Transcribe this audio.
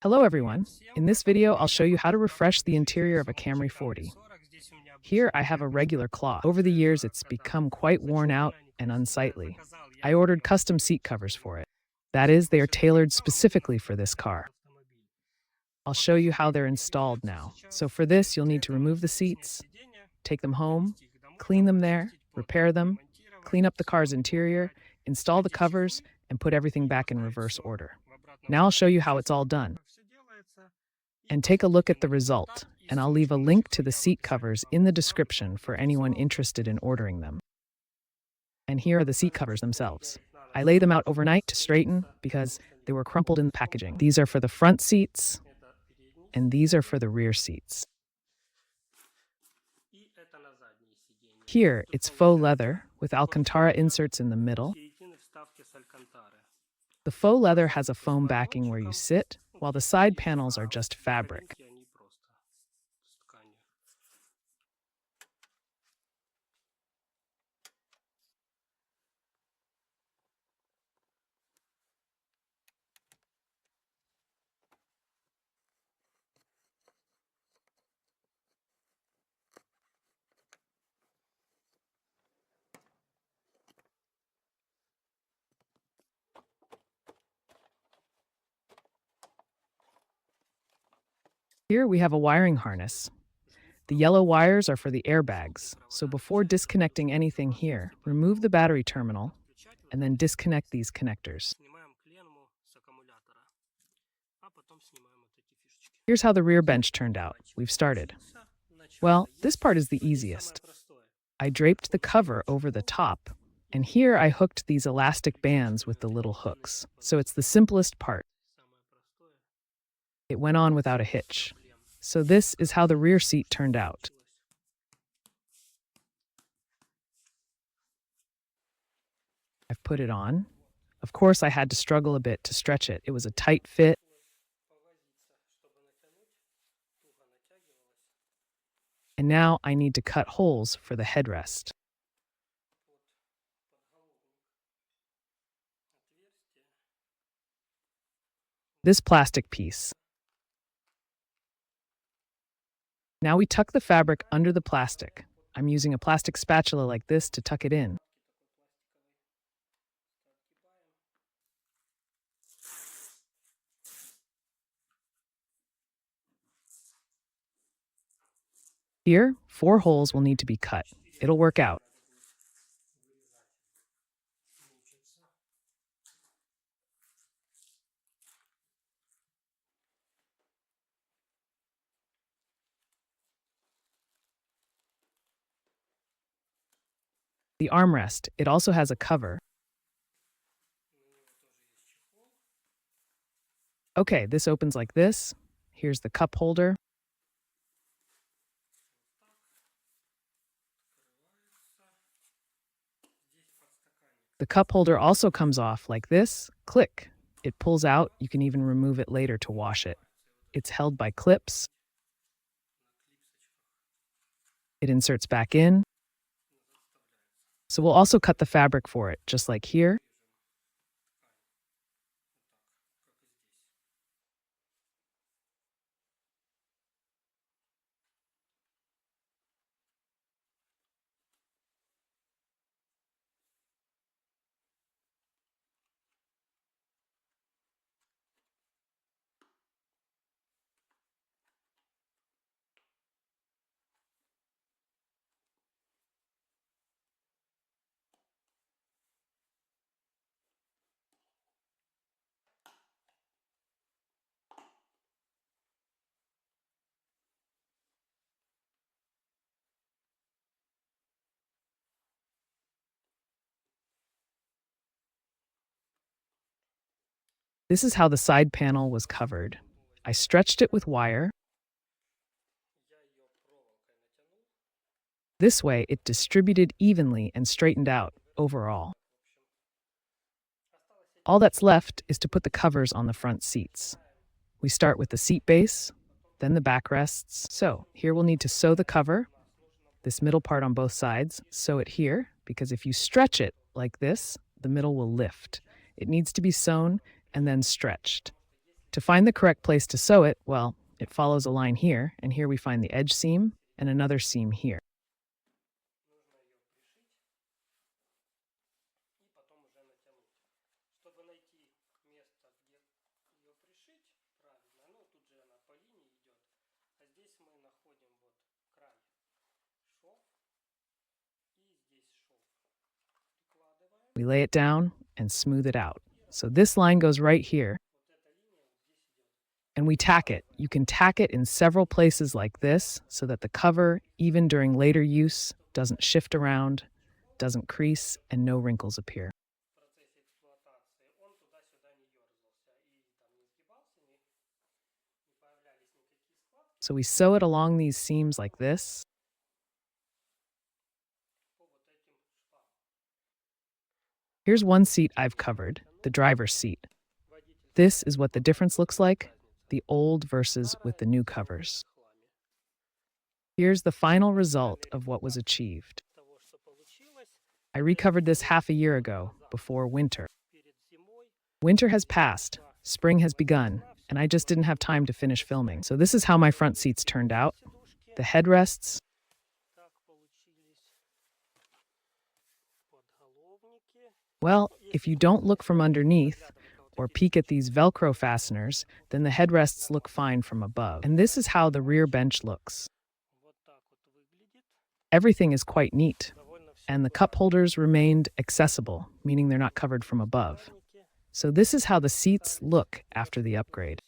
Hello everyone. In this video, I'll show you how to refresh the interior of a Camry 40. Here I have a regular cloth. Over the years, it's become quite worn out and unsightly. I ordered custom seat covers for it. That is, they are tailored specifically for this car. I'll show you how they're installed now. So for this, you'll need to remove the seats, take them home, clean them there, repair them, clean up the car's interior, install the covers, and put everything back in reverse order. Now I'll show you how it's all done. And take a look at the result, and I'll leave a link to the seat covers in the description for anyone interested in ordering them. And here are the seat covers themselves. I lay them out overnight to straighten because they were crumpled in the packaging. These are for the front seats, and these are for the rear seats. Here, it's faux leather with Alcantara inserts in the middle. The faux leather has a foam backing where you sit, while the side panels are just fabric. Here we have a wiring harness. The yellow wires are for the airbags, so before disconnecting anything here, remove the battery terminal and then disconnect these connectors. Here's how the rear bench turned out. We've started. Well, this part is the easiest. I draped the cover over the top, and here I hooked these elastic bands with the little hooks, so it's the simplest part. It went on without a hitch. So this is how the rear seat turned out. I've put it on. Of course, I had to struggle a bit to stretch it. It was a tight fit. And now I need to cut holes for the headrest. This plastic piece. Now we tuck the fabric under the plastic. I'm using a plastic spatula like this to tuck it in. Here, 4 holes will need to be cut. It'll work out. The armrest, it also has a cover. Okay, this opens like this. Here's the cup holder. The cup holder also comes off like this. Click. It pulls out. You can even remove it later to wash it. It's held by clips. It inserts back in. So we'll also cut the fabric for it, just like here. This is how the side panel was covered. I stretched it with wire. This way, it distributed evenly and straightened out overall. All that's left is to put the covers on the front seats. We start with the seat base, then the backrests. So here we'll need to sew the cover, this middle part on both sides, sew it here, because if you stretch it like this, the middle will lift. It needs to be sewn and then stretched. To find the correct place to sew it, well, it follows a line here, and here we find the edge seam and another seam here. We lay it down and smooth it out. So this line goes right here, and we tack it. You can tack it in several places like this so that the cover, even during later use, doesn't shift around, doesn't crease, and no wrinkles appear. So we sew it along these seams like this. Here's one seat I've covered, the driver's seat. This is what the difference looks like, the old versus with the new covers. Here's the final result of what was achieved. I recovered this half a year ago, before winter. Winter has passed, spring has begun, and I just didn't have time to finish filming. So this is how my front seats turned out. The headrests, well, if you don't look from underneath or peek at these Velcro fasteners, then the headrests look fine from above. And this is how the rear bench looks. Everything is quite neat, and the cup holders remained accessible, meaning they're not covered from above. So this is how the seats look after the upgrade.